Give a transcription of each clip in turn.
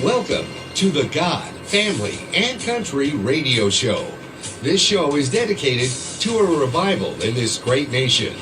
Welcome to the God, Family, and Country radio show. This show is dedicated to a revival in this great nation.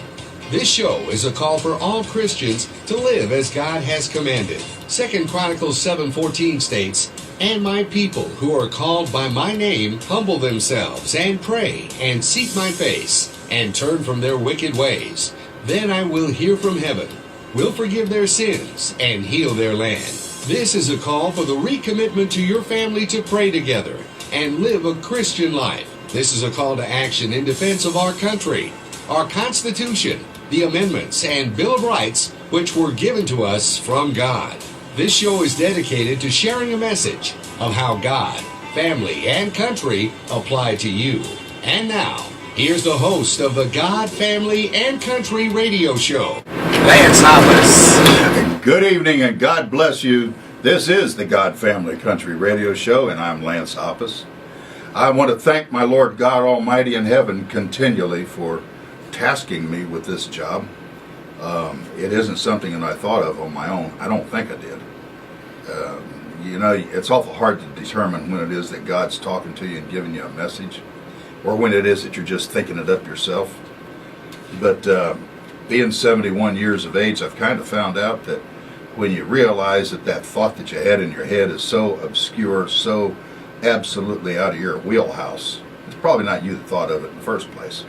This show is a call for all Christians to live as God has commanded. 2 Chronicles 7:14 states, "And my people who are called by my name humble themselves and pray and seek my face and turn from their wicked ways. Then I will hear from heaven, will forgive their sins and heal their land." This is a call for the recommitment to your family to pray together and live a Christian life. This is a call to action in defense of our country, our Constitution, the amendments and Bill of Rights which were given to us from God. This show is dedicated to sharing a message of how God, family, and country apply to you. And now, here's the host of the God, Family, and Country radio show, Lance Hoppus. Good evening and God bless you. This is the God, Family, Country radio show, and I'm Lance Hoppus. I want to thank my Lord God Almighty in heaven continually for tasking me with this job. It isn't something that I thought of on my own. I don't think I did. It's awful hard to determine when it is that God's talking to you and giving you a message, or when it is that you're just thinking it up yourself. But being 71 years of age, I've kind of found out that when you realize that that thought that you had in your head is so obscure, so absolutely out of your wheelhouse, it's probably not you that thought of it in the first place.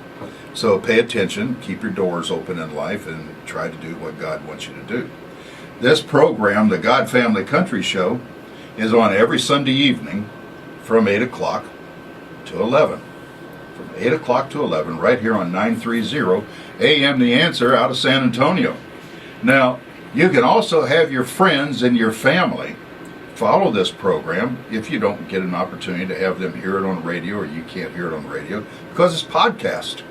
So pay attention, keep your doors open in life, and try to do what God wants you to do. This program, the God Family Country Show, is on every Sunday evening from 8 o'clock to 11. From 8 o'clock to 11, right here on 930 AM The Answer out of San Antonio. Now, you can also have your friends and your family follow this program if you don't get an opportunity to have them hear it on radio, or you can't hear it on radio, because it's podcast.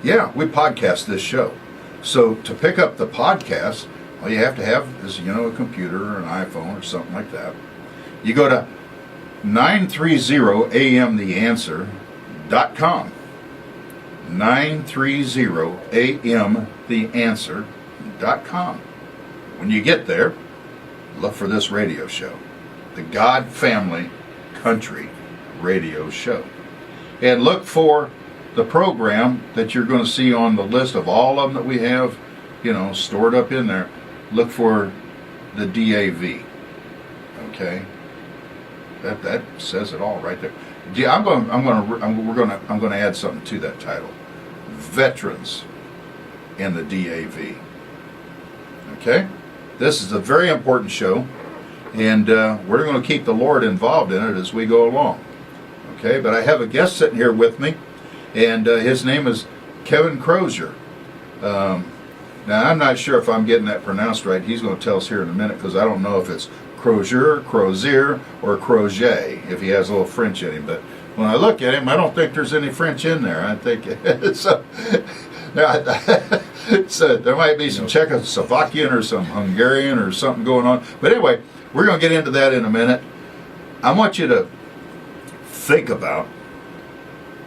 Yeah, we podcast this show. So to pick up the podcast, all you have to have is, a computer or an iPhone or something like that. You go to 930amtheanswer.com. 930amtheanswer.com. When you get there, look for this radio show, the God Family Country radio show. And look for the program that you're going to see on the list of all of them that we have, stored up in there. Look for the DAV. Okay? That says it all right there. Yeah, I'm going to add something to that title. Veterans in the DAV. Okay? This is a very important show, and we're going to keep the Lord involved in it as we go along. Okay? But I have a guest sitting here with me, and his name is Kevin Crozier. Now, I'm not sure if I'm getting that pronounced right. He's going to tell us here in a minute, because I don't know if it's Crozier, or Crozier, if he has a little French in him. But when I look at him, I don't think there's any French in there. I think so. There might be some Czechoslovakian or some Hungarian or something going on. But anyway, we're going to get into that in a minute. I want you to think about,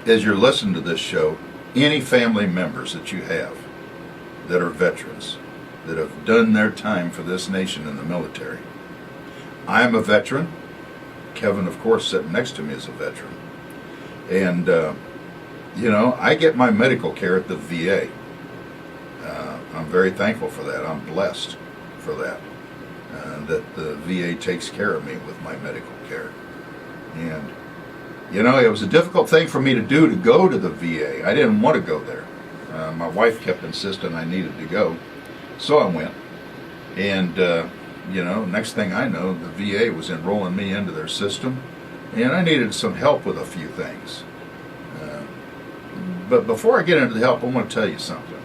as you're listening to this show, any family members that you have that are veterans, that have done their time for this nation in the military. I am a veteran. Kevin, of course, sitting next to me is a veteran. And, I get my medical care at the VA. I'm very thankful for that. I'm blessed for that. That the VA takes care of me with my medical care. And, it was a difficult thing for me to do, to go to the VA. I didn't want to go there. My wife kept insisting I needed to go. So I went. And, next thing I know, the VA was enrolling me into their system. And I needed some help with a few things. But before I get into the help, I want to tell you something.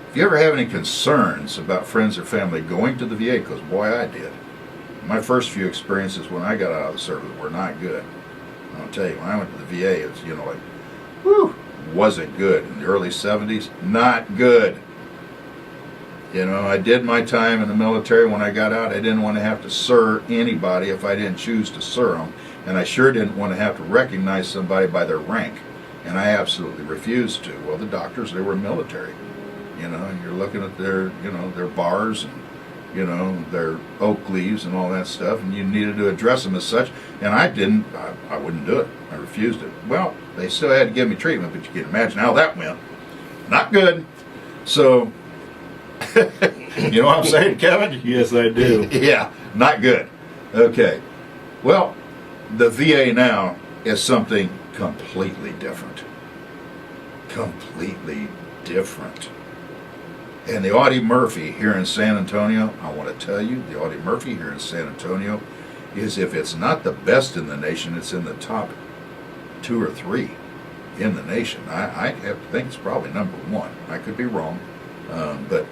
If you ever have any concerns about friends or family going to the VA, because boy, I did. My first few experiences when I got out of the service were not good. I'll tell you, when I went to the VA, it's, wasn't good. In the early 70s, not good. I did my time in the military. When I got out, I didn't want to have to sir anybody if I didn't choose to sir them. And I sure didn't want to have to recognize somebody by their rank. And I absolutely refused to. Well, the doctors, they were military. And you're looking at their bars and their oak leaves and all that stuff, and you needed to address them as such. And I wouldn't do it. I refused it. Well, they still had to give me treatment, but you can imagine how that went. Not good. So, you know what I'm saying, Kevin? Yes, I do. Yeah, not good. Okay. Well, the VA now is something completely different. Completely different. And the Audie Murphy here in San Antonio, I want to tell you, the Audie Murphy here in San Antonio is, if it's not the best in the nation, it's in the top 2 or 3 in the nation. I have to think it's probably number 1. I could be wrong. But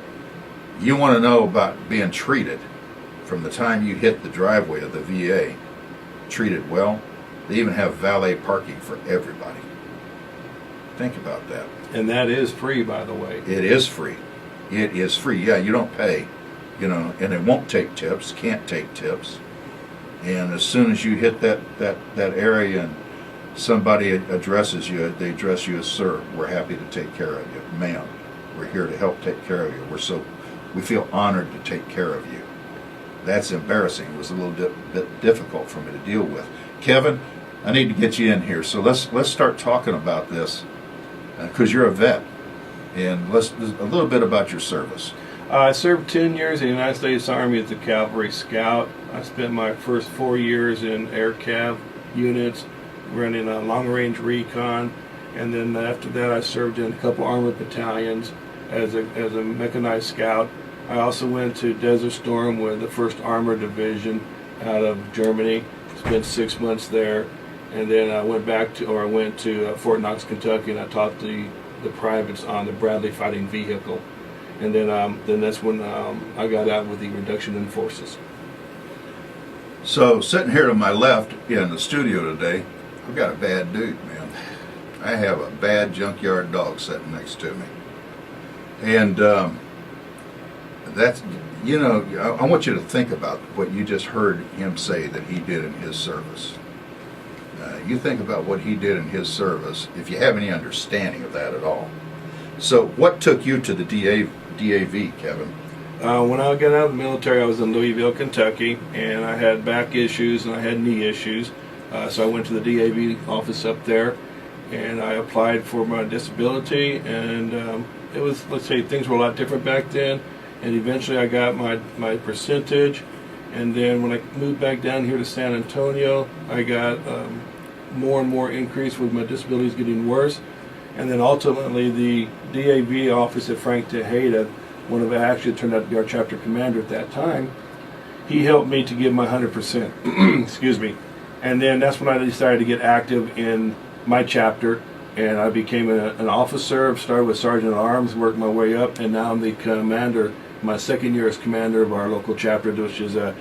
you want to know about being treated from the time you hit the driveway of the VA, treated well. They even have valet parking for everybody. Think about that. And that is free, by the way. It is free. It is free. Yeah, you don't pay, and it won't take tips, can't take tips. And as soon as you hit that area and somebody addresses you, they address you as sir. We're happy to take care of you. Ma'am, we're here to help take care of you. We feel honored to take care of you. That's embarrassing. It was a little bit difficult for me to deal with. Kevin, I need to get you in here. So let's start talking about this, because you're a vet. And a little bit about your service. I served 10 years in the United States Army as a cavalry scout. I spent my first 4 years in air cav units, running a long-range recon, and then after that I served in a couple armored battalions as a mechanized scout. I also went to Desert Storm with the 1st Armored Division out of Germany. Spent 6 months there, and then I went to Fort Knox, Kentucky, and I taught the privates on the Bradley fighting vehicle. And then that's when I got out with the reduction in forces. So sitting here to my left in the studio today, I've got a bad dude, man. I have a bad junkyard dog sitting next to me. And that's, I want you to think about what you just heard him say that he did in his service. You think about what he did in his service, if you have any understanding of that at all. So what took you to the DAV, Kevin? When I got out of the military, I was in Louisville, Kentucky, and I had back issues and I had knee issues. So I went to the DAV office up there, and I applied for my disability, and it was, let's say, things were a lot different back then, and eventually I got my percentage, and then when I moved back down here to San Antonio, I got more and more increase with my disabilities getting worse, and then ultimately the DAV office at Frank Tejeda, actually turned out to be our chapter commander at that time, he helped me to give my 100%, excuse me, and then that's when I decided to get active in my chapter, and I became an officer. Started with Sergeant at Arms, worked my way up, and now I'm the commander. My 2nd year as commander of our local chapter, which is a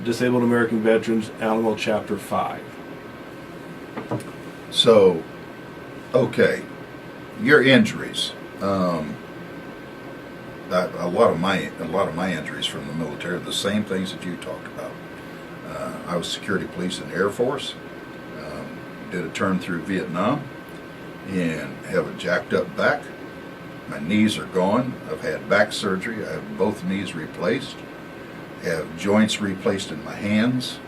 Disabled American Veterans Alamo Chapter 5. So, okay, your injuries. A lot of my injuries from the military are the same things that you talked about. I was security police in the Air Force. Did a turn through Vietnam, and have a jacked up back. My knees are gone. I've had back surgery. I have both knees replaced. Have joints replaced in my hands.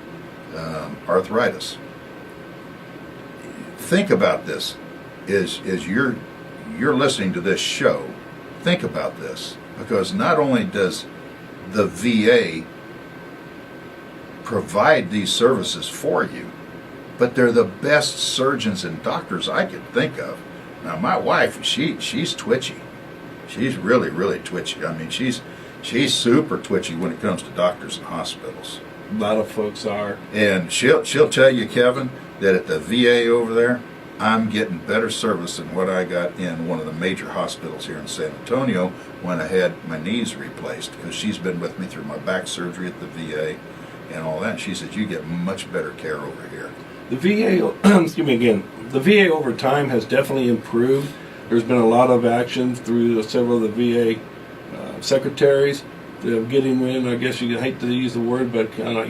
Arthritis. Think about this. As you're listening to this show, think about this, because not only does the VA provide these services for you, but they're the best surgeons and doctors I could think of. Now, my wife, she's twitchy. She's really, really twitchy. I mean, she's super twitchy when it comes to doctors and hospitals. A lot of folks are. And she'll tell you, Kevin, that at the VA over there, I'm getting better service than what I got in one of the major hospitals here in San Antonio when I had my knees replaced, because she's been with me through my back surgery at the VA and all that. She said, you get much better care over here. The VA, excuse me again, the VA over time has definitely improved. There's been a lot of action through several of the VA secretaries that are getting rid, I guess you hate to use the word, but kind of,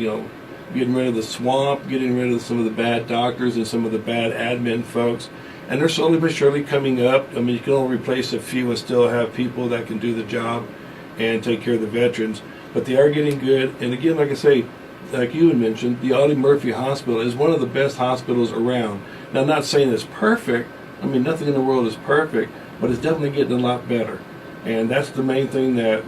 getting rid of the swamp, getting rid of some of the bad doctors and some of the bad admin folks. And they're slowly but surely coming up. I mean, you can only replace a few and still have people that can do the job and take care of the veterans. but they are getting good. And again, like I say, like you had mentioned, the Audie Murphy Hospital is one of the best hospitals around. Now, I'm not saying it's perfect. I mean, nothing in the world is perfect, but it's definitely getting a lot better. And that's the main thing that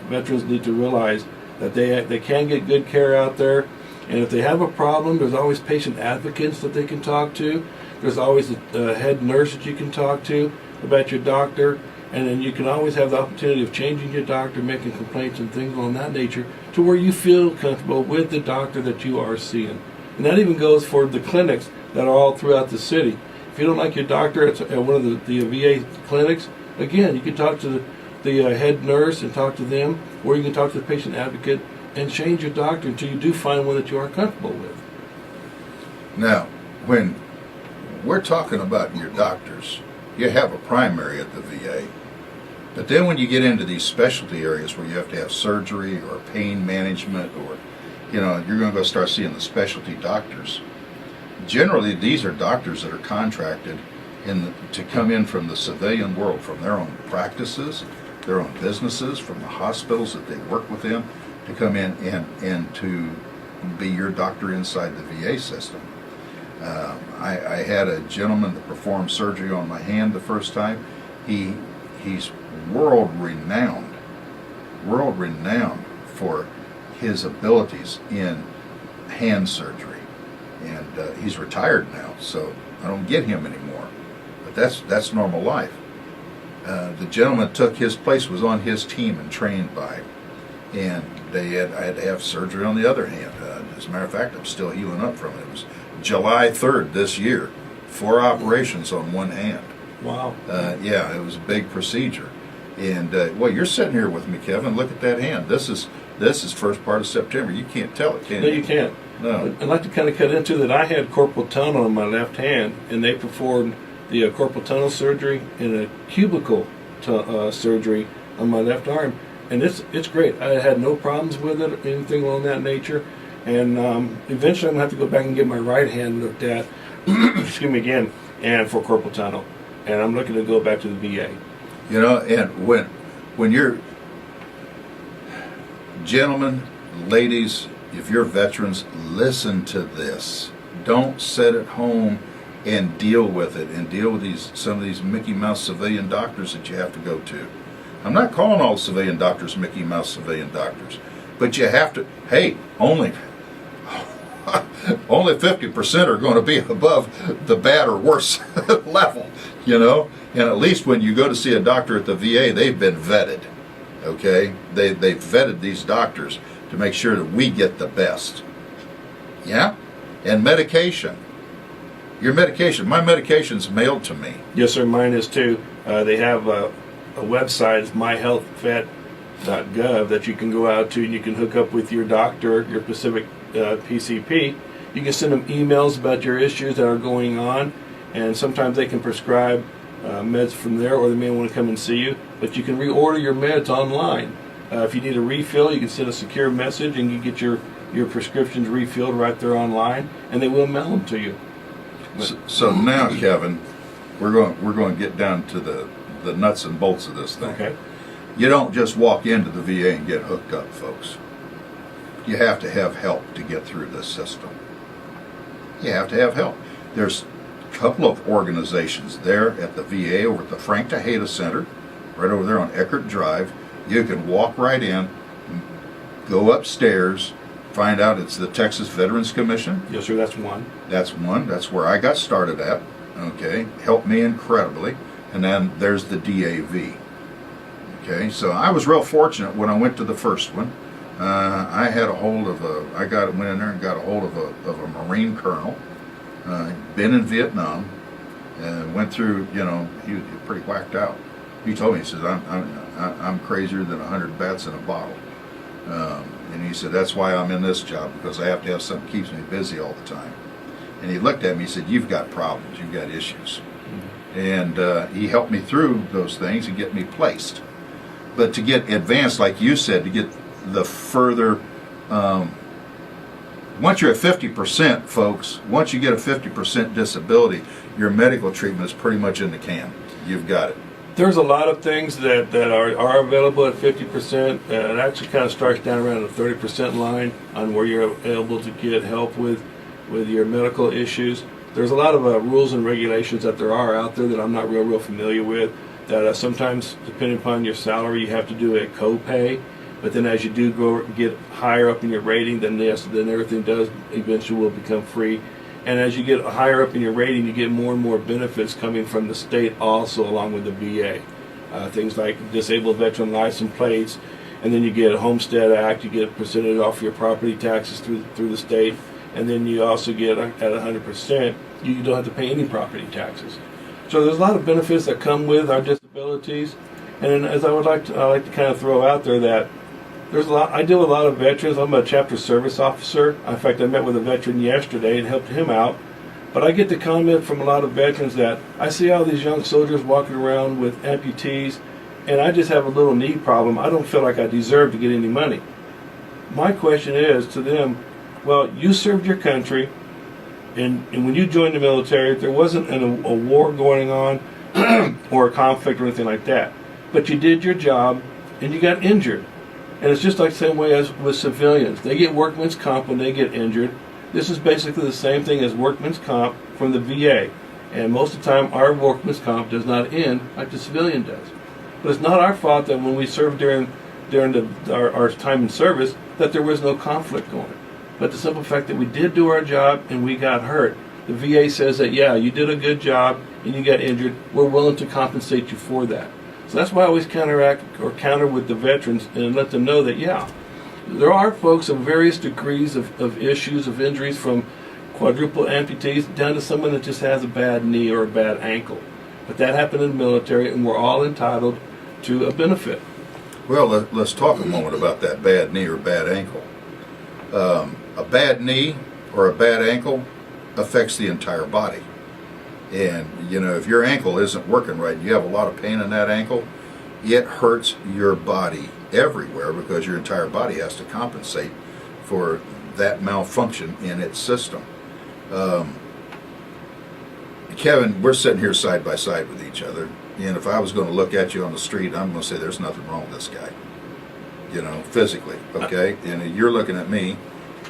veterans need to realize, that they can get good care out there. And if they have a problem, there's always patient advocates that they can talk to. There's always a head nurse that you can talk to about your doctor. And then you can always have the opportunity of changing your doctor, making complaints and things of that nature, to where you feel comfortable with the doctor that you are seeing. And that even goes for the clinics that are all throughout the city. If you don't like your doctor at one of the VA clinics, again, you can talk to the head nurse and talk to them, or you can talk to the patient advocate and change your doctor until you do find one that you are comfortable with. Now, when we're talking about your doctors, you have a primary at the VA. But then when you get into these specialty areas where you have to have surgery or pain management, or, you're going to go start seeing the specialty doctors. Generally, these are doctors that are contracted to come in from the civilian world, from their own practices, their own businesses, from the hospitals that they work within, to come in and to be your doctor inside the VA system. I had a gentleman that performed surgery on my hand the first time. He's world renowned for his abilities in hand surgery, and he's retired now, so I don't get him anymore. But that's normal life. The gentleman took his place, was on his team and trained by him, and I had to have surgery on the other hand. As a matter of fact, I'm still healing up from it. It was July 3rd this year, 4 operations on one hand. Wow. Yeah, it was a big procedure. And well, you're sitting here with me, Kevin. Look at that hand. This is first part of September. You can't tell it, can you? No, you can't. No. I'd like to kind of cut into that. I had carpal tunnel on my left hand, and they performed the carpal tunnel surgery and a cubicle surgery on my left arm, and it's great. I had no problems with it, anything along that nature. And eventually, I'm gonna have to go back and get my right hand looked at. Excuse me again, and for carpal tunnel, and I'm looking to go back to the VA. And when you're, gentlemen, ladies, if you're veterans, listen to this. Don't sit at home and deal with it, and deal with some of these Mickey Mouse civilian doctors that you have to go to. I'm not calling all civilian doctors Mickey Mouse civilian doctors, but you have to. Hey, only 50% are going to be above the bad or worse level, And at least when you go to see a doctor at the VA, they've been vetted, okay? They've vetted these doctors to make sure that we get the best. Yeah? And medication. Your medication. My medication's mailed to me. Yes, sir. Mine is too. They have a website, it's myhealthvet.gov, that you can go out to, and you can hook up with your doctor, your specific PCP. You can send them emails about your issues that are going on, and sometimes they can prescribe meds from there, or they may want to come and see you. But you can reorder your meds online. If you need a refill, you can send a secure message, and you get your prescriptions refilled right there online, and they will mail them to you. So now, Kevin, we're going to get down to the nuts and bolts of this thing. Okay. You don't just walk into the VA and get hooked up, folks. You have to have help to get through this system. You have to have help. There's a couple of organizations there at the VA over at the Frank Tejeda Center, right over there on Eckert Drive. You can walk right in, go upstairs, find out it's the Texas Veterans Commission. Yes, sir, that's one. That's one. That's where I got started at. Okay, helped me incredibly. And then there's the DAV. Okay, so I was real fortunate when I went to the first one. I had a hold of went in there and got a hold of a Marine colonel. Been in Vietnam, and went through. He was pretty whacked out. He told me, he says, I'm crazier than 100 bats in a bottle. And he said, that's why I'm in this job, because I have to have something that keeps me busy all the time. And he looked at me, he said, you've got problems, you've got issues. And he helped me through those things and get me placed. But to get advanced, like you said, to get the further, once you're at 50%, folks, once you get a 50% disability, your medical treatment is pretty much in the can. You've got it. There's a lot of things that are available at 50%. It actually kind of starts down around the 30% line on where you're able to get help with your medical issues. There's a lot of rules and regulations that there are out there that I'm not real familiar with. That sometimes, depending upon your salary, you have to do a co-pay. But then as you do get higher up in your rating, then yes, then everything does eventually will become free. And as you get higher up in your rating, you get more and more benefits coming from the state also, along with the VA. Things like disabled veteran license plates, and then you get a Homestead Act, you get a percentage off your property taxes through the state, and then you also get at 100%, you don't have to pay any property taxes. So there's a lot of benefits that come with our disabilities. And then as I like to kind of throw out there that there's a lot. I deal with a lot of veterans. I'm a chapter service officer. In fact, I met with a veteran yesterday and helped him out. But I get the comment from a lot of veterans that I see all these young soldiers walking around with amputees, and I just have a little knee problem. I don't feel like I deserve to get any money. My question is to them, well, you served your country, and when you joined the military, there wasn't a war going on or a conflict or anything like that. But you did your job, and you got injured. And it's just like the same way as with civilians. They get workman's comp when they get injured. This is basically the same thing as workman's comp from the VA. And most of the time, our workman's comp does not end like the civilian does. But it's not our fault that when we served during our time in service, that there was no conflict going. But the simple fact that we did do our job and we got hurt, the VA says that, yeah, you did a good job and you got injured. We're willing to compensate you for that. So that's why I always counter with the veterans and let them know that, yeah, there are folks of various degrees of issues, of injuries, from quadruple amputees down to someone that just has a bad knee or a bad ankle. But that happened in the military, and we're all entitled to a benefit. Well, let's talk a moment about that bad knee or bad ankle. A bad knee or a bad ankle affects the entire body. And, you know, if your ankle isn't working right, you have a lot of pain in that ankle, it hurts your body everywhere because your entire body has to compensate for that malfunction in its system. Kevin, we're sitting here side by side with each other, and if I was going to look at you on the street, I'm going to say there's nothing wrong with this guy, you know, physically, okay? And you're looking at me,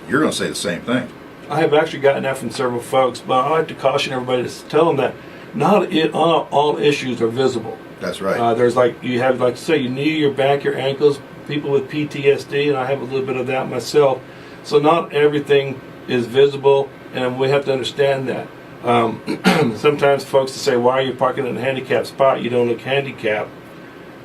you're going to say the same thing. I have actually gotten that from several folks, but I like to caution everybody to tell them that not all issues are visible. That's right. There's you have, like, say, your knee, your back, your ankles, people with PTSD, and I have a little bit of that myself. So not everything is visible, and we have to understand that. Sometimes folks say, why are you parking in a handicapped spot? You don't look handicapped.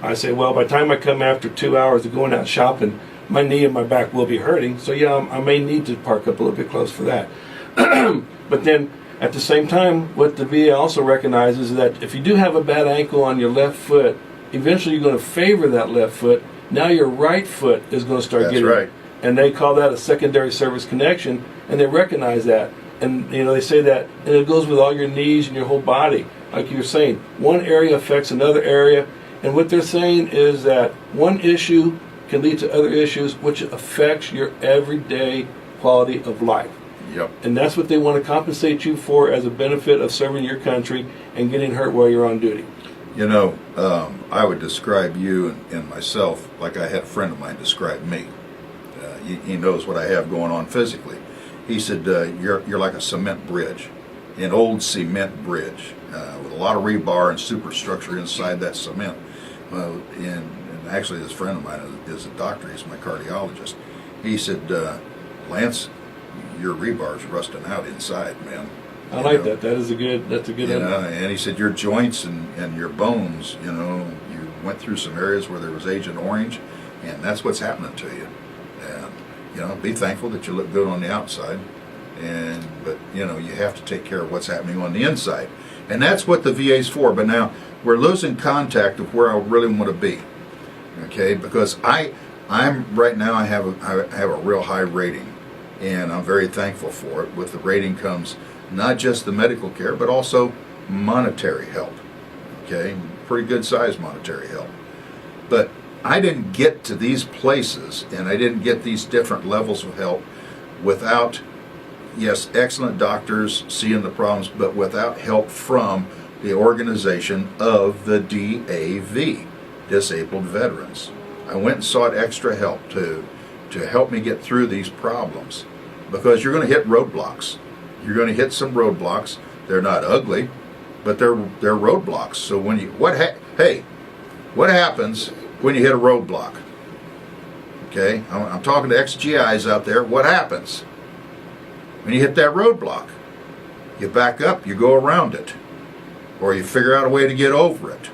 I say, well, by the time I come after 2 hours of going out shopping, my knee and my back will be hurting. So yeah, I may need to park up a little bit close for that. But then at the same time, what the VA also recognizes is that if you do have a bad ankle on your left foot, eventually you're going to favor that left foot. Now your right foot is going to start getting right. And they call that a secondary service connection, and they recognize that. And you know, they say that, and it goes with all your knees and your whole body. Like you're saying, one area affects another area, and what they're saying is that one issue can lead to other issues, which affects your everyday quality of life. Yep. And that's what they want to compensate you for as a benefit of serving your country and getting hurt while you're on duty. You know, I would describe you and myself like I had a friend of mine describe me. He knows what I have going on physically. He said, you're like a cement bridge, an old cement bridge with a lot of rebar and superstructure inside that cement. And actually, this friend of mine is a doctor. He's my cardiologist. He said, Lance, your rebar's rusting out inside, man. I like that. That's a good and he said your joints and your bones, you know, you went through some areas where there was Agent Orange, and that's what's happening to you. And, you know, be thankful that you look good on the outside, but, you know, you have to take care of what's happening on the inside. And that's what the VA's for. But now we're losing contact of where I really want to be, okay? Because I'm right now, I have a real high rating, and I'm very thankful for it. With the rating comes not just the medical care, but also monetary help, okay? Pretty good sized monetary help. But I didn't get to these places, and I didn't get these different levels of help without, yes, excellent doctors seeing the problems, but without help from the organization of the DAV, Disabled Veterans. I went and sought extra help to help me get through these problems, because you're going to hit roadblocks. You're going to hit some roadblocks. They're not ugly, but they're roadblocks. So when you what happens when you hit a roadblock? Okay, I'm talking to ex-GIs out there. What happens when you hit that roadblock? You back up, you go around it, or you figure out a way to get over it,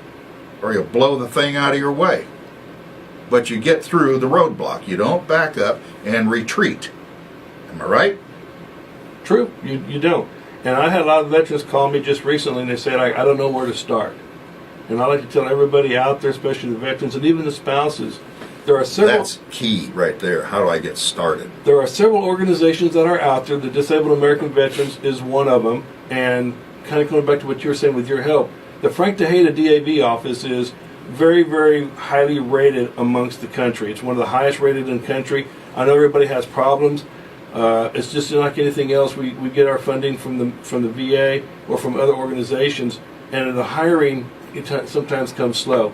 or you blow the thing out of your way. But you get through the roadblock. You don't back up and retreat. Am I right? True, you don't. And I had a lot of veterans call me just recently, and they said, I don't know where to start. And I like to tell everybody out there, especially the veterans and even the spouses, there are several. That's key right there. How do I get started? There are several organizations that are out there. The Disabled American Veterans is one of them. And kind of going back to what you were saying with your help, the Frank Tejeda DAV office is very, very highly rated amongst the country. It's one of the highest rated in the country. I know everybody has problems. It's just like anything else. We get our funding from the VA or from other organizations, and the hiring sometimes comes slow.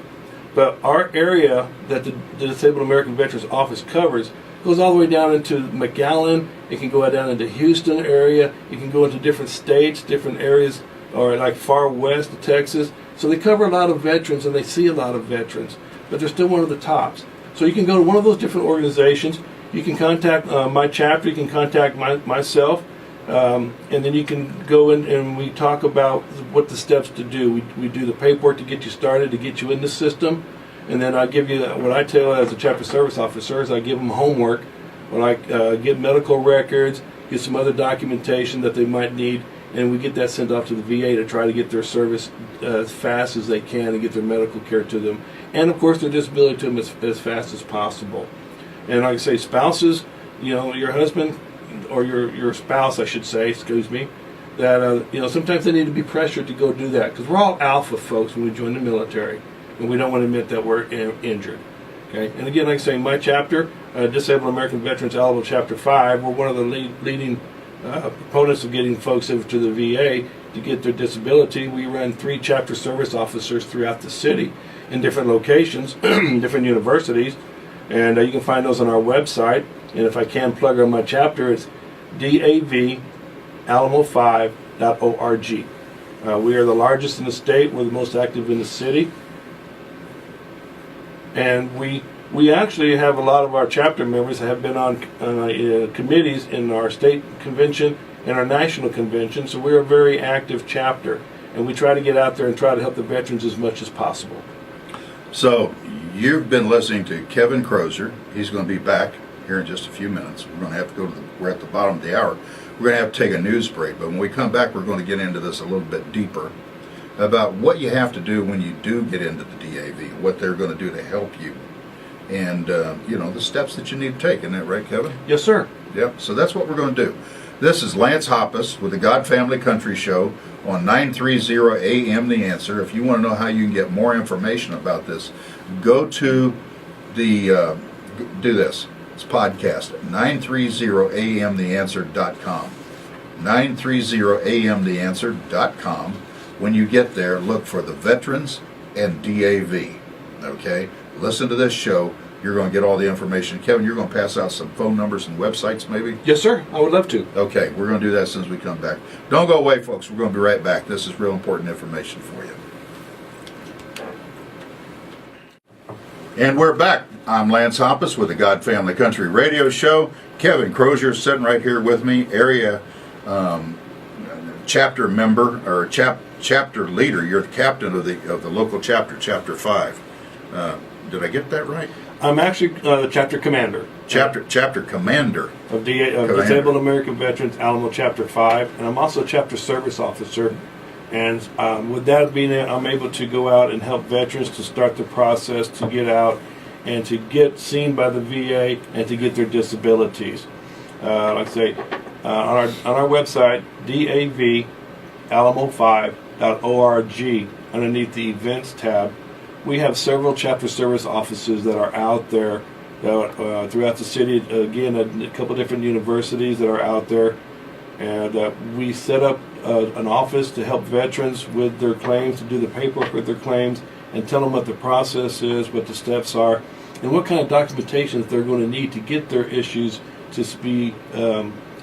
But our area that the Disabled American Veterans Office covers goes all the way down into McAllen. It can go down into Houston area. It can go into different states, different areas, or like far west of Texas. So they cover a lot of veterans, and they see a lot of veterans. But they're still one of the tops. So you can go to one of those different organizations. You can contact my chapter. You can contact myself. And then you can go in and we talk about what the steps to do. We do the paperwork to get you started, to get you in the system. And then I give you, what I tell as a chapter service officer is I give them homework. When I get medical records, get some other documentation that they might need, and we get that sent off to the VA to try to get their service as fast as they can and get their medical care to them. And of course their disability to them as fast as possible. And like I say, spouses, your husband, or your spouse, I should say, excuse me, that sometimes they need to be pressured to go do that, because we're all alpha folks when we join the military, and we don't want to admit that we're injured. Okay, and again, like I say, my chapter, Disabled American Veterans Alamo Chapter 5, we're one of the leading proponents of getting folks over to the VA to get their disability. We run 3 chapter service officers throughout the city in different locations, different universities, and you can find those on our website. And if I can plug on my chapter, it's davalamo5.org. We are the largest in the state. We're the most active in the city. And we actually have a lot of our chapter members have been on committees in our state convention and our national convention. So we're a very active chapter. And we try to get out there and try to help the veterans as much as possible. So you've been listening to Kevin Crozier. He's going to be back here in just a few minutes. We're going to have to go we're at the bottom of the hour. We're going to have to take a news break, but when we come back, we're going to get into this a little bit deeper about what you have to do when you do get into the DAV, what they're going to do to help you, and the steps that you need to take. Isn't that right, Kevin? Yes, sir. Yep. So that's what we're going to do. This is Lance Hoppus with the God Family Country Show on 930 AM The Answer. If you want to know how you can get more information about this, go to the do this. It's podcast at 930amtheanswer.com. 930amtheanswer.com. When you get there, look for the Veterans and DAV. Okay? Listen to this show. You're going to get all the information. Kevin, you're going to pass out some phone numbers and websites, maybe? Yes, sir. I would love to. Okay, we're going to do that as soon as we come back. Don't go away, folks. We're going to be right back. This is real important information for you. And we're back. I'm Lance Hoppus with the God Family Country Radio Show. Kevin Crozier sitting right here with me, area chapter member or chapter leader. You're the captain of the local chapter, Chapter 5. Did I get that right? I'm actually the chapter commander. Chapter commander of Disabled American Veterans Alamo Chapter 5, and I'm also chapter service officer. And with that being it, I'm able to go out and help veterans to start the process to get out and to get seen by the VA and to get their disabilities. Like I say, on our website, davalamo5.org, underneath the events tab, we have several chapter service offices that are out there throughout the city. Again, a couple different universities that are out there. And we set up an office to help veterans with their claims, to do the paperwork with their claims, and tell them what the process is, what the steps are, and what kind of documentation they're going to need to get their issues to be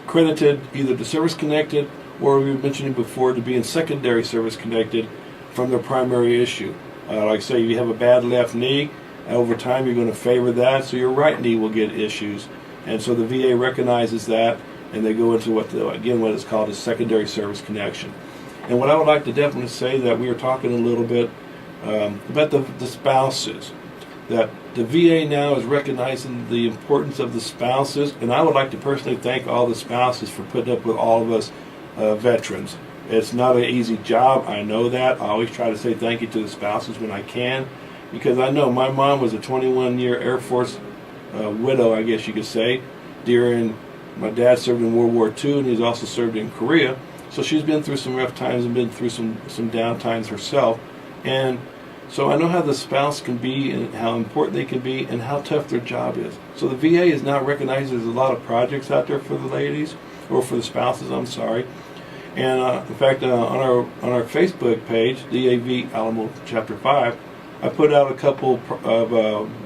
credited either to service-connected, or we were mentioning before, to be in secondary service-connected from their primary issue. Like say, you have a bad left knee, over time you're going to favor that, so your right knee will get issues. And so the VA recognizes that, and they go into what is called a secondary service connection. And what I would like to definitely say, that we were talking a little bit about the spouses, that the VA now is recognizing the importance of the spouses, and I would like to personally thank all the spouses for putting up with all of us veterans. It's not an easy job, I know that. I always try to say thank you to the spouses when I can, because I know my mom was a 21-year Air Force widow, I guess you could say, during my dad served in World War II, and he's also served in Korea. So she's been through some rough times and been through some down times herself. And so I know how the spouse can be and how important they can be and how tough their job is. So the VA is now recognizing there's a lot of projects out there for the ladies, or for the spouses, I'm sorry. And in fact, on our Facebook page, DAV Alamo Chapter 5, I put out a couple of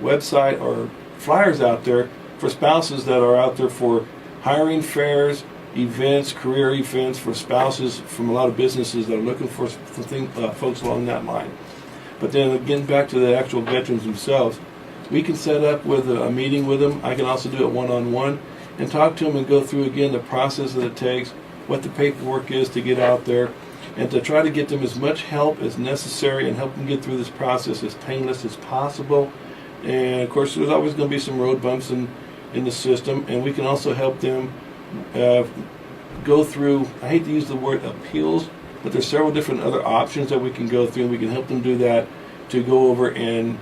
website or flyers out there for spouses that are out there for hiring fairs, events, career events for spouses from a lot of businesses that are looking for folks along that line. But then again, back to the actual veterans themselves, we can set up with a meeting with them. I can also do it one-on-one and talk to them and go through again the process that it takes, what the paperwork is to get out there, and to try to get them as much help as necessary and help them get through this process as painless as possible. And of course, there's always going to be some road bumps in the system, and we can also help them go through, I hate to use the word appeals, but there's several different other options that we can go through, and we can help them do that to go over and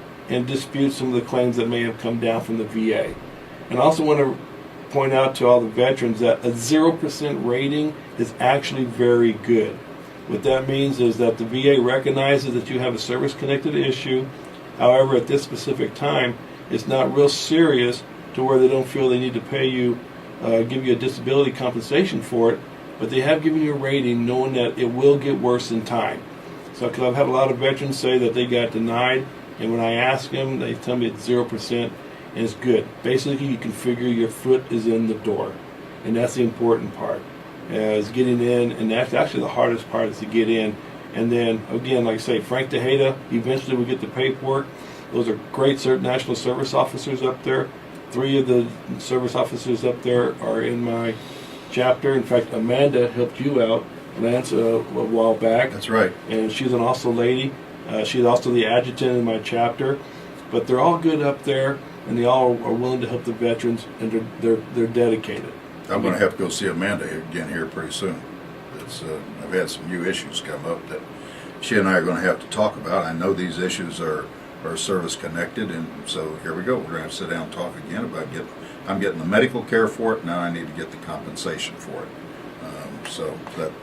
dispute some of the claims that may have come down from the VA. And I also want to point out to all the veterans that a 0% rating is actually very good. What that means is that the VA recognizes that you have a service-connected issue. However, at this specific time, it's not real serious to where they don't feel they need to pay you, give you a disability compensation for it, but they have given you a rating knowing that it will get worse in time. So, because I've had a lot of veterans say that they got denied, and when I ask them, they tell me it's 0%, and it's good. Basically, you can figure your foot is in the door, and that's the important part, is getting in, and that's actually the hardest part, is to get in. And then, again, like I say, Frank Tejeda, eventually we get the paperwork. Those are great National Service Officers up there. 3 of the service officers up there are in my chapter. In fact, Amanda helped you out, Lance, a while back. That's right. And she's an awesome lady. She's also the adjutant in my chapter. But they're all good up there, and they all are willing to help the veterans, and they're dedicated. I'm going to have to go see Amanda again here pretty soon. I've had some new issues come up that she and I are going to have to talk about. I know these issues are service connected, and so here we go. We're going to have to sit down and talk again about I'm getting the medical care for it. Now I need to get the compensation for it. So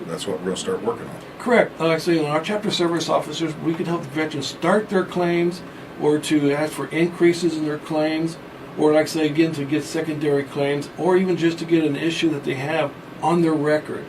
that's what we're going to start working on. Correct. Like I say, in our chapter service officers, we can help the veterans start their claims, or to ask for increases in their claims, or like I say again, to get secondary claims, or even just to get an issue that they have on their record.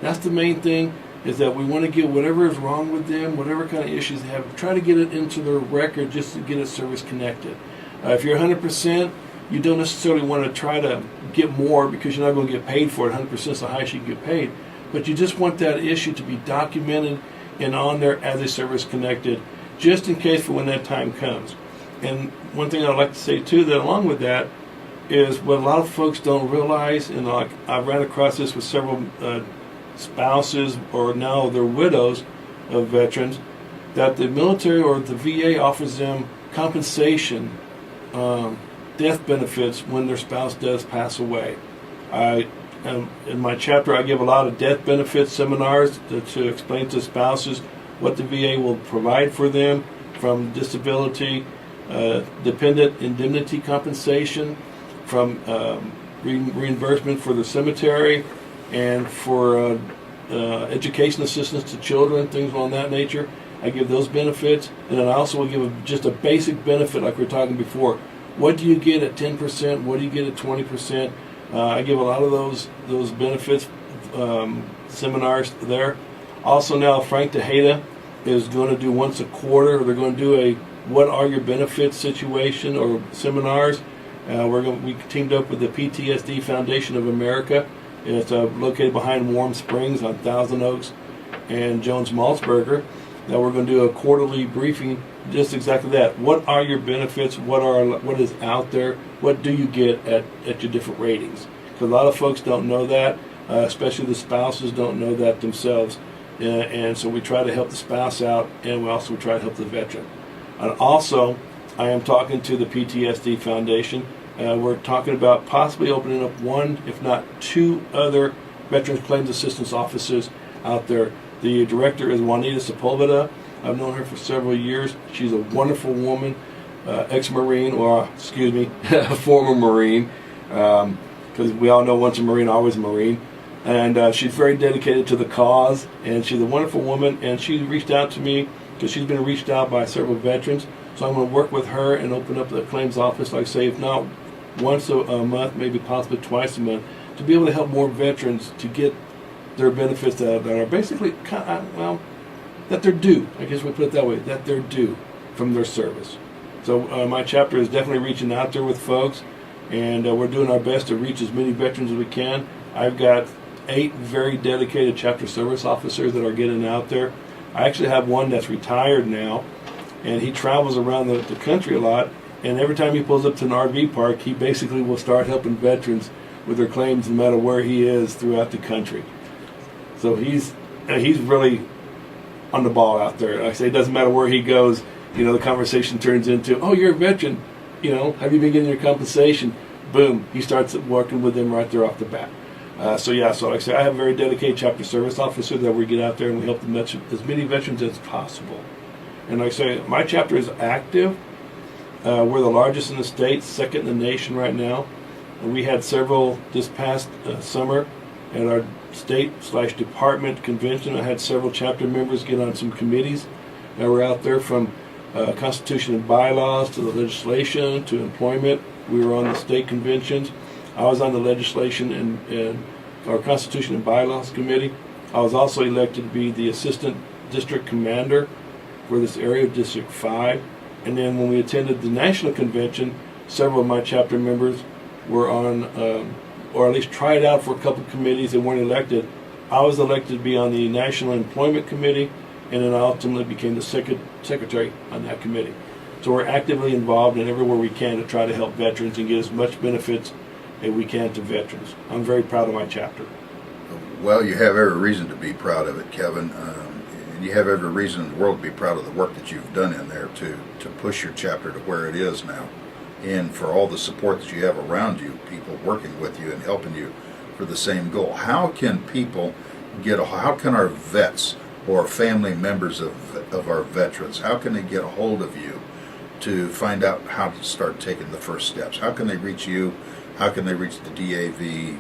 That's the main thing, is that we want to get whatever is wrong with them, whatever kind of issues they have, try to get it into their record just to get it service connected. If you're 100%, you don't necessarily want to try to get more, because you're not going to get paid for it. 100% is the highest you can get paid. But you just want that issue to be documented and on there as a service connected, just in case for when that time comes. And one thing I'd like to say too, that along with that, is what a lot of folks don't realize, and I ran across this with several spouses, or now they're widows of veterans, that the military or the VA offers them compensation, death benefits when their spouse does pass away. In my chapter, I give a lot of death benefit seminars to explain to spouses what the VA will provide for them, from disability, dependent indemnity compensation, from reimbursement for the cemetery, and for education assistance to children, things along that nature. I give those benefits, and then I also will give just a basic benefit like we were talking before. What do you get at 10%? What do you get at 20%? I give a lot of those benefits seminars there. Also now Frank Tejeda is going to do once a quarter. They're going to do a "What Are Your Benefits" situation or seminars. We teamed up with the PTSD Foundation of America. It's located behind Warm Springs on Thousand Oaks and Jones Maltzberger. Now we're going to do a quarterly briefing, just exactly that. What are your benefits? What is out there? What do you get at your different ratings? Because a lot of folks don't know that, especially the spouses don't know that themselves. And so we try to help the spouse out, and we also try to help the veteran. And also, I am talking to the PTSD Foundation. We're talking about possibly opening up one, if not two, other Veterans Claims Assistance offices out there. The director is Juanita Sepulveda. I've known her for several years. She's a wonderful woman, ex-Marine, or excuse me, former Marine, because we all know once a Marine, always a Marine. And she's very dedicated to the cause, and she's a wonderful woman. And she reached out to me because she's been reached out by several veterans. So I'm going to work with her and open up the claims office, like I say, if not once a month, maybe possibly twice a month, to be able to help more veterans to get their benefits that are basically, that they're due. I guess we put it that way, that they're due from their service. So my chapter is definitely reaching out there with folks, and we're doing our best to reach as many veterans as we can. I've got 8 very dedicated chapter service officers that are getting out there. I actually have one that's retired now, and he travels around the country a lot, and every time he pulls up to an RV park, he basically will start helping veterans with their claims no matter where he is throughout the country. So he's really on the ball out there. Like I say, it doesn't matter where he goes, the conversation turns into, "Oh, you're a veteran, have you been getting your compensation?" Boom, he starts working with them right there off the bat. So like I say, I have a very dedicated chapter service officer that we get out there and we help them as many veterans as possible. And like I say, my chapter is active. We're the largest in the state, second in the nation right now. And we had several this past summer at our state/department convention. I had several chapter members get on some committees that were out there, from Constitution and bylaws to the legislation to employment. We were on the state conventions. I was on the legislation and our Constitution and bylaws committee. I was also elected to be the assistant district commander for this area of District 5. And then when we attended the national convention, several of my chapter members were on, or at least tried out for a couple of committees and weren't elected. I was elected to be on the National Employment Committee, and then I ultimately became the secretary on that committee. So we're actively involved in everywhere we can to try to help veterans and get as much benefits as we can to veterans. I'm very proud of my chapter. Well, you have every reason to be proud of it, Kevin. And you have every reason in the world to be proud of the work that you've done in there to push your chapter to where it is now. And for all the support that you have around you, people working with you and helping you for the same goal. How can people how can our vets or family members of our veterans, how can they get a hold of you to find out how to start taking the first steps? How can they reach you? How can they reach the DAV?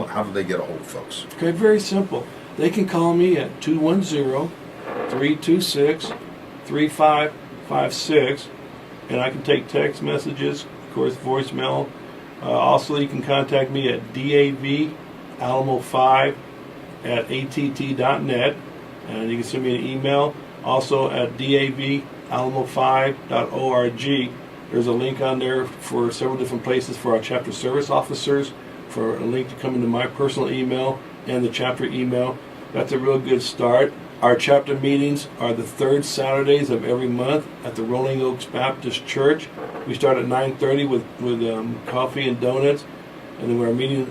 How do they get a hold of folks? Okay, very simple. They can call me at 210-326-3556, and I can take text messages, of course, voicemail. Also, you can contact me at DAVAlamo5@att.net, and you can send me an email. Also at DAVAlamo5.org. There's a link on there for several different places for our chapter service officers, for a link to come into my personal email and the chapter email. That's a real good start. Our chapter meetings are the 3rd Saturdays of every month at the Rolling Oaks Baptist Church. We start at 9:30 with coffee and donuts, and then our meeting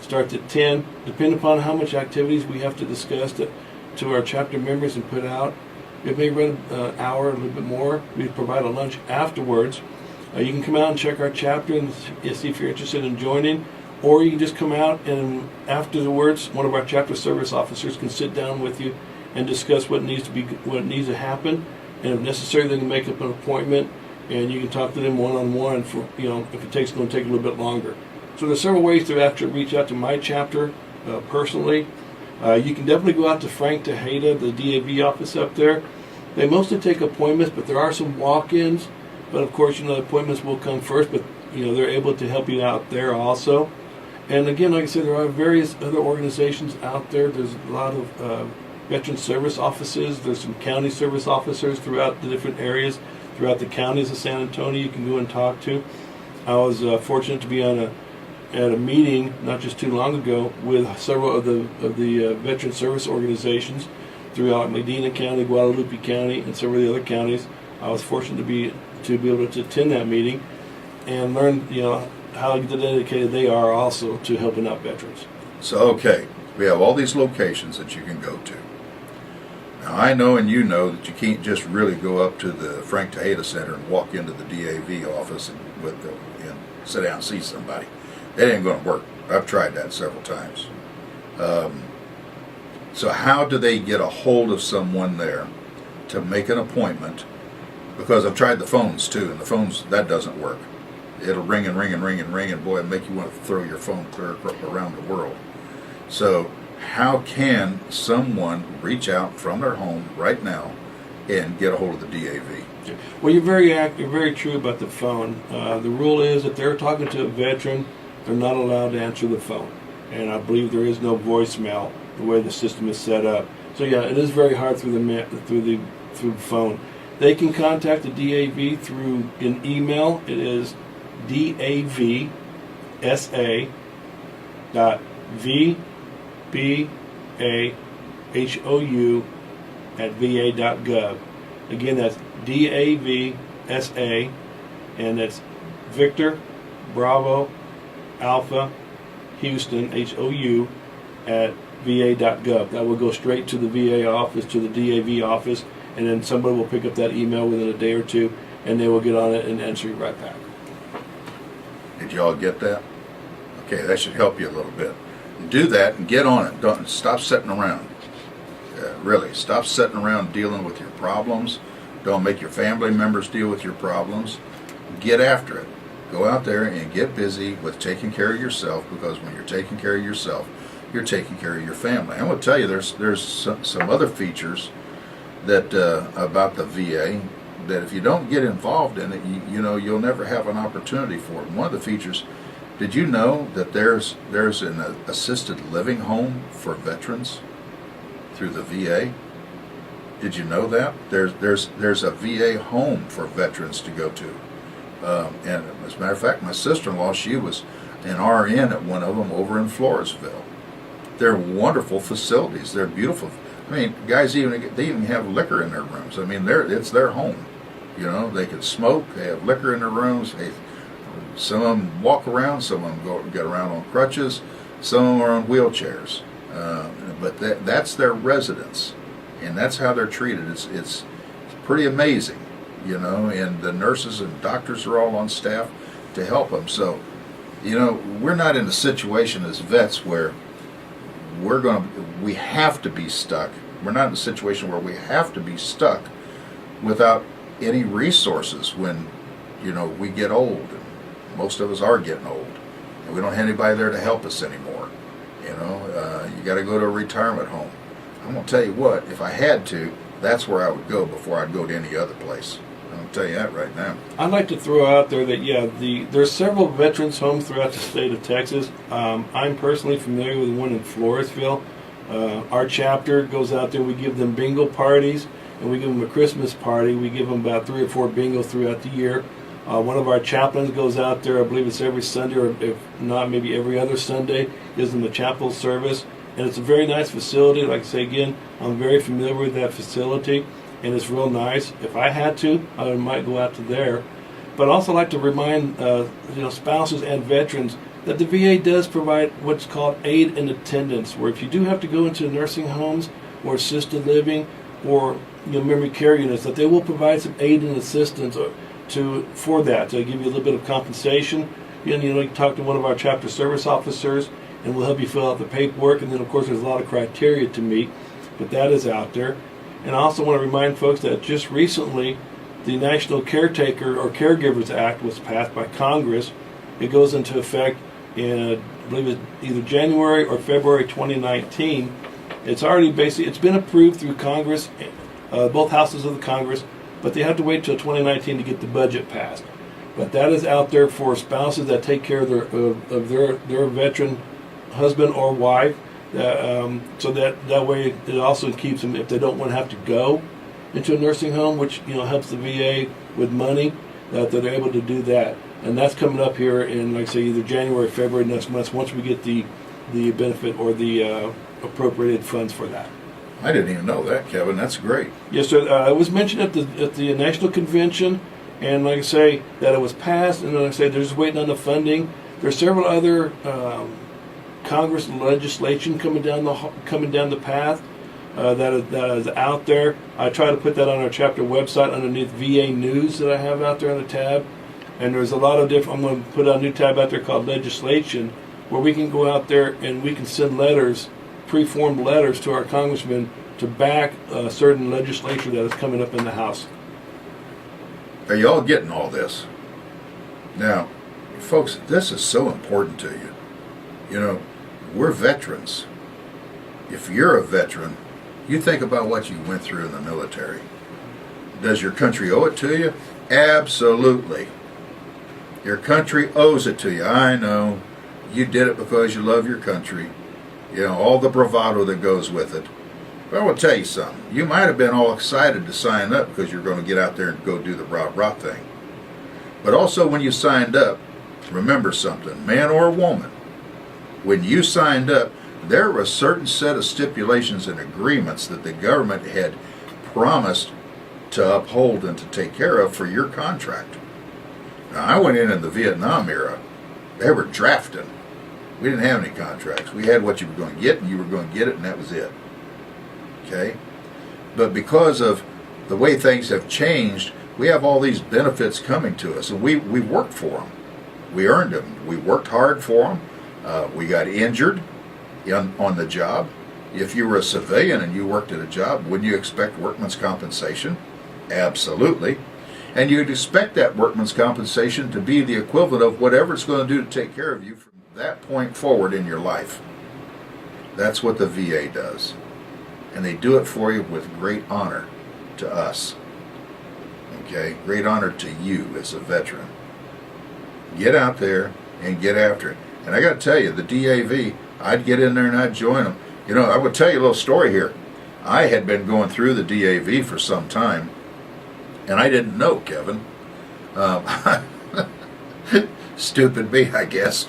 starts at 10. Depending upon how much activities we have to discuss to our chapter members and put out, it may run an hour, a little bit more. We provide a lunch afterwards. You can come out and check our chapter and see if you're interested in joining. Or you can just come out and afterwards, one of our chapter service officers can sit down with you and discuss what needs to happen, and if necessary, they can make up an appointment, and you can talk to them one-on-one for if it's going to take a little bit longer. So there's several ways to actually reach out to my chapter personally. You can definitely go out to Frank Tejeda, the DAV office up there. They mostly take appointments, but there are some walk-ins. But of course, appointments will come first, but they're able to help you out there also. And again, like I said, there are various other organizations out there. There's a lot of veteran service offices. There's some county service officers throughout the different areas, throughout the counties of San Antonio you can go and talk to. I was fortunate to be at a meeting not just too long ago with several of the veteran service organizations throughout Medina County, Guadalupe County, and several of the other counties. I was fortunate to be able to attend that meeting and learn, how dedicated they are also to helping out veterans. So, okay, we have all these locations that you can go to. Now, I know and you know that you can't just really go up to the Frank Tejeda Center and walk into the DAV office and sit down and see somebody. That ain't going to work. I've tried that several times. So how do they get a hold of someone there to make an appointment? Because I've tried the phones too, and the phones, that doesn't work. It'll ring and ring and ring and ring, and boy, it'll make you want to throw your phone clear around the world. So how can someone reach out from their home right now and get a hold of the DAV? Well, you're very true about the phone. The rule is if they're talking to a veteran, they're not allowed to answer the phone. And I believe there is no voicemail the way the system is set up. So yeah, it is very hard through the phone. They can contact the DAV through an email. It is davsa.vbahou@va.gov. Again, that's DAVSA, and that's Victor, Bravo, Alpha, Houston, HOU, at va.gov. That will go straight to the VA office, to the DAV office, and then somebody will pick up that email within a day or two, and they will get on it and answer you right back. Did y'all get that? Okay, that should help you a little bit. Do that and get on it. Don't stop sitting around. Really, stop sitting around dealing with your problems. Don't make your family members deal with your problems. Get after it. Go out there and get busy with taking care of yourself, because when you're taking care of yourself, you're taking care of your family. I'm going to tell you, there's some other features that about the VA that if you don't get involved in it, you'll never have an opportunity for it. One of the features, did you know that there's an assisted living home for veterans through the VA? Did you know that? There's a VA home for veterans to go to. And as a matter of fact, my sister-in-law, she was an RN at one of them over in Floresville. They're wonderful facilities. They're beautiful. I mean, guys they even have liquor in their rooms. I mean, it's their home. They can smoke. They have liquor in their rooms. Some of them walk around. Some of them get around on crutches. Some of them are on wheelchairs. But that's their residence, and that's how they're treated. It's pretty amazing, And the nurses and doctors are all on staff to help them. So, we're not in a situation as vets where we have to be stuck. We're not in a situation where we have to be stuck without any resources when, we get old. And most of us are getting old, and we don't have anybody there to help us anymore. You got to go to a retirement home. I'm going to tell you what, if I had to, that's where I would go before I'd go to any other place. I'm going to tell you that right now. I'd like to throw out there that, there's several veterans homes throughout the state of Texas. I'm personally familiar with one in Floresville. Our chapter goes out there. We give them bingo parties, and we give them a Christmas party. We give them about 3 or 4 bingos throughout the year. One of our chaplains goes out there, I believe it's every Sunday, or if not, maybe every other Sunday, gives them a chapel service. And it's a very nice facility. Like I say again, I'm very familiar with that facility, and it's real nice. If I had to, I might go out to there. But I'd also like to remind spouses and veterans that the VA does provide what's called aid and attendance, where if you do have to go into nursing homes or assisted living or memory care units, that they will provide some aid and assistance for that, to give you a little bit of compensation. You can talk to one of our chapter service officers, and we'll help you fill out the paperwork. And then, of course, there's a lot of criteria to meet, but that is out there. And I also want to remind folks that just recently, the National Caretaker or Caregivers Act was passed by Congress. It goes into effect in, I believe it's either January or February 2019. It's already it's been approved through Congress, both houses of the Congress, but they have to wait till 2019 to get the budget passed. But that is out there for spouses that take care of their veteran husband or wife. So that way it also keeps them, if they don't want to have to go into a nursing home, which helps the VA with money, that they're able to do that. And that's coming up here in, like I say, either January or February next month, once we get the benefit or the appropriated funds for that. I didn't even know that, Kevin. That's great. Yes, sir. It was mentioned at the national convention, and like I say, that it was passed, and like I say, they're just waiting on the funding. There's several other Congress legislation coming down the path that is out there. I try to put that on our chapter website underneath VA News that I have out there on the tab. And there's a lot of different, I'm going to put a new tab out there called legislation, where we can go out there and we can send letters, preformed letters to our congressmen to back certain legislation that is coming up in the House. Are you all getting all this? Now, folks, this is so important to you. We're veterans. If you're a veteran, you think about what you went through in the military. Does your country owe it to you? Absolutely. Your country owes it to you. I know. You did it because you love your country. All the bravado that goes with it. But I will tell you something. You might have been all excited to sign up because you're going to get out there and go do the rah-rah thing. But also when you signed up, remember something, man or woman, when you signed up, there were a certain set of stipulations and agreements that the government had promised to uphold and to take care of for your contract. Now, I went in the Vietnam era. They were drafting. We didn't have any contracts. We had what you were going to get, and you were going to get it, and that was it. Okay? But because of the way things have changed, we have all these benefits coming to us, and we worked for them. We earned them. We worked hard for them. We got injured on the job. If you were a civilian and you worked at a job, wouldn't you expect workman's compensation? Absolutely. And you'd expect that workman's compensation to be the equivalent of whatever it's going to do to take care of you from that point forward in your life. That's what the VA does. And they do it for you with great honor to us. Okay? Great honor to you as a veteran. Get out there and get after it. And I got to tell you, the DAV, I'd get in there and I'd join them. I would tell you a little story here. I had been going through the DAV for some time, and I didn't know, Kevin. Stupid me, I guess.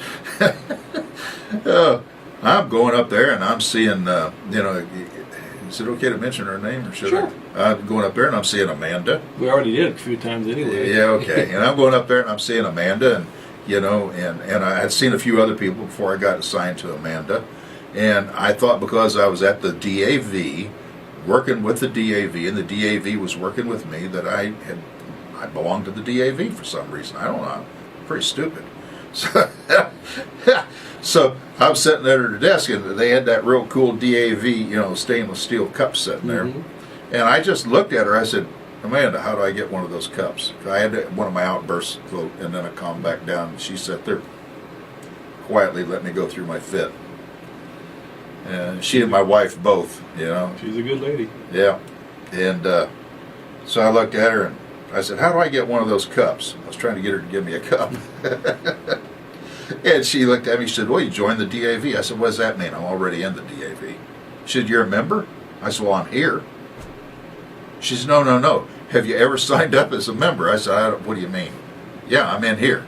I'm going up there and I'm seeing, is it okay to mention her name, or should Sure. I'm going up there and I'm seeing Amanda. We already did a few times anyway. Yeah, okay. And I'm going up there and I'm seeing Amanda, and and I had seen a few other people before I got assigned to Amanda. And I thought because I was at the DAV, working with the DAV, and the DAV was working with me, that I belonged to the DAV for some reason. I don't know. I'm pretty stupid. So I was sitting there at the desk, and they had that real cool DAV, stainless steel cup sitting there. Mm-hmm. And I just looked at her. I said, Amanda, how do I get one of those cups? I had one of my outbursts, and then I calmed back down. And she sat there quietly, let me go through my fit. And she and my wife both, She's a good lady. Yeah. And so I looked at her and I said, how do I get one of those cups? I was trying to get her to give me a cup. And she looked at me and she said, well, you joined the DAV. I said, what does that mean? I'm already in the DAV. She said, you're a member? I said, well, I'm here. She said, no. Have you ever signed up as a member? I said, what do you mean? Yeah, I'm in here.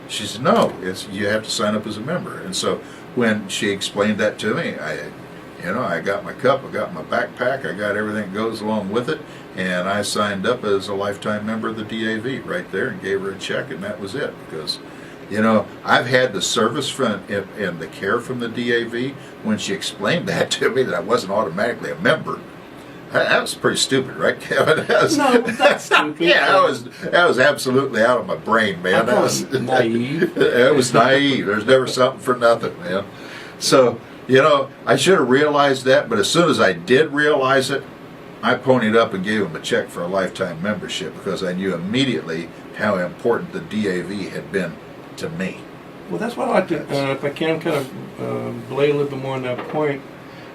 She said, no, you have to sign up as a member. And so when she explained that to me, I got my cup, I got my backpack, I got everything that goes along with it, and I signed up as a lifetime member of the DAV right there and gave her a check, and that was it. Because, I've had the service and the care from the DAV. When she explained that to me, that I wasn't automatically a member, that was pretty stupid, right, Kevin? No, that's stupid. Yeah, that was absolutely out of my brain, man. That was naive. It was naive. There's never something for nothing, man. So, I should have realized that, but as soon as I did realize it, I ponied up and gave him a check for a lifetime membership because I knew immediately how important the DAV had been to me. Well, that's why I like to, if I can, kind of belay a little bit more on that point,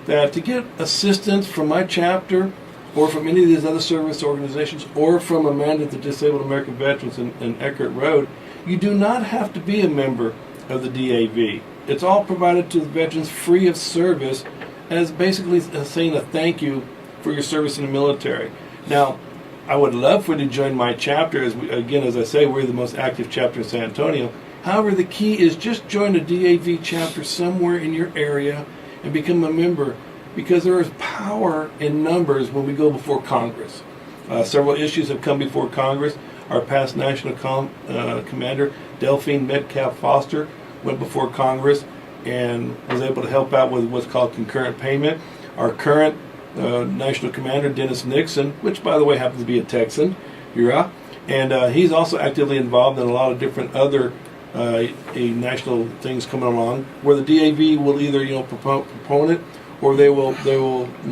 that to get assistance from my chapter or from any of these other service organizations or from Amanda, the Disabled American Veterans in Eckert Road, You do not have to be a member of the DAV. It's all provided to the veterans free of service, as basically saying a thank you for your service in the military. Now, I would love for you to join my chapter. As I say, we're the most active chapter in San Antonio. However, the key is just join a DAV chapter somewhere in your area and become a member, because there is power in numbers when we go before Congress. Several issues have come before Congress. Our past National Commander, Delphine Metcalf Foster, went before Congress and was able to help out with what's called concurrent payment. Our current National Commander, Dennis Nixon, which by the way happens to be a Texan, and he's also actively involved in a lot of different other national things coming along, where the DAV will either propone it, or they will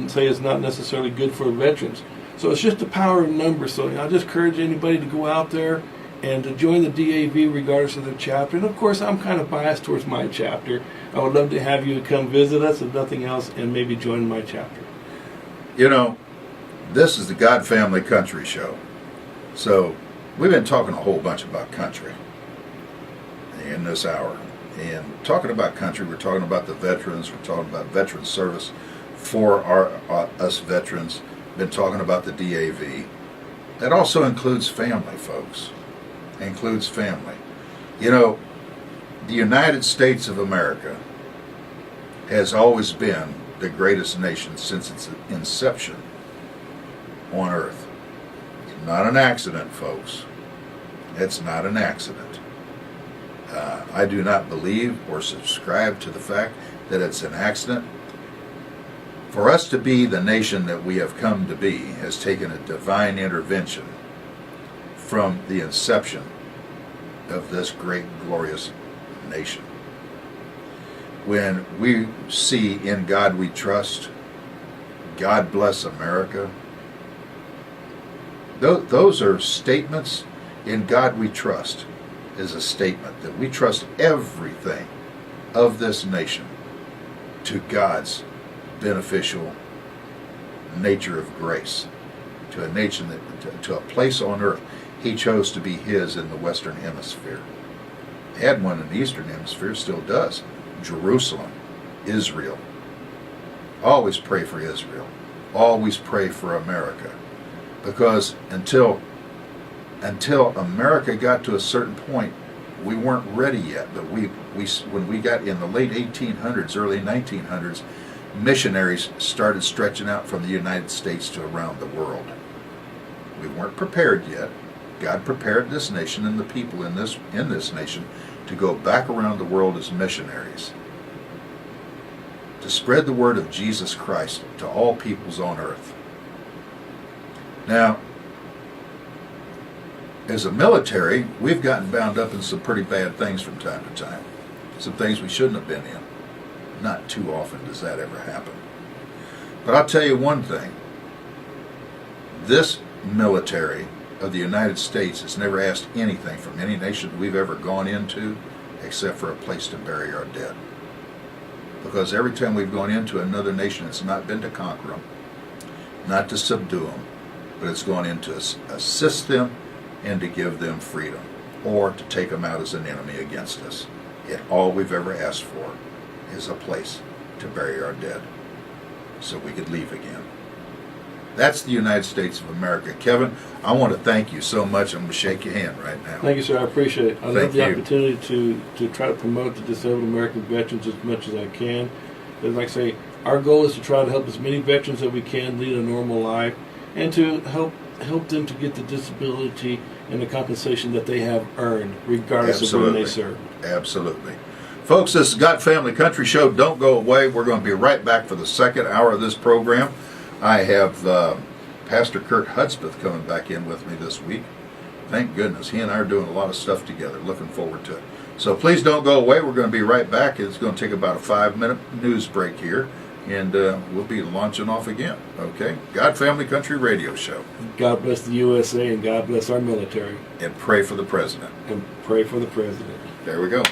say it's not necessarily good for veterans. So it's just the power of numbers. So I just encourage anybody to go out there and to join the DAV regardless of their chapter. And of course, I'm kind of biased towards my chapter. I would love to have you come visit us, if nothing else, and maybe join my chapter. You know, this is the God Family Country Show. So we've been talking a whole bunch about country in this hour. And talking about country, we're talking about the veterans, we're talking about veteran service for us veterans, been talking about the DAV. That also includes family, folks. Includes family. You know, the United States of America has always been the greatest nation since its inception on earth. It's not an accident, folks. It's not an accident. I do not believe or subscribe to the fact that it's an accident. For us to be the nation that we have come to be has taken a divine intervention from the inception of this great, glorious nation. When we see "In God We Trust," "God Bless America," those are statements. "In God We Trust" is a statement that we trust everything of this nation to God's beneficial nature of grace, to a nation to a place on earth He chose to be His in the Western Hemisphere. Had one in the Eastern Hemisphere, still does. Jerusalem, Israel. Always pray for Israel. Always pray for America, because until America got to a certain point, we weren't ready yet. But when we got in the late 1800s, early 1900s, missionaries started stretching out from the United States to around the world. We weren't prepared yet. God prepared this nation and the people in this nation to go back around the world as missionaries, to spread the word of Jesus Christ to all peoples on earth. Now, as a military, we've gotten bound up in some pretty bad things from time to time. Some things we shouldn't have been in. Not too often does that ever happen. But I'll tell you one thing. This military of the United States has never asked anything from any nation we've ever gone into except for a place to bury our dead. Because every time we've gone into another nation, it's not been to conquer them, not to subdue them, but it's gone in to assist them and to give them freedom, or to take them out as an enemy against us. Yet all we've ever asked for is a place to bury our dead so we could leave again. That's the United States of America. Kevin, I want to thank you so much. I'm going to shake your hand right now. Thank you, sir. I appreciate it. I love the you. opportunity to try to promote the disabled American veterans as much as I can. And like I say, our goal is to try to help as many veterans as we can lead a normal life, and to help them to get the disability and the compensation that they have earned, regardless of when they serve. Absolutely. Folks, this is God Family Country Show. Don't go away. We're going to be right back for the second hour of this program. I have Pastor Kurt Hudspeth coming back in with me this week. Thank goodness. He and I are doing a lot of stuff together. Looking forward to it. So please don't go away. We're going to be right back. It's going to take about a 5-minute news break here, and we'll be launching off again. Okay? God Family Country Radio Show. God bless the USA, and God bless our military. And pray for the president. And pray for the president. There we go.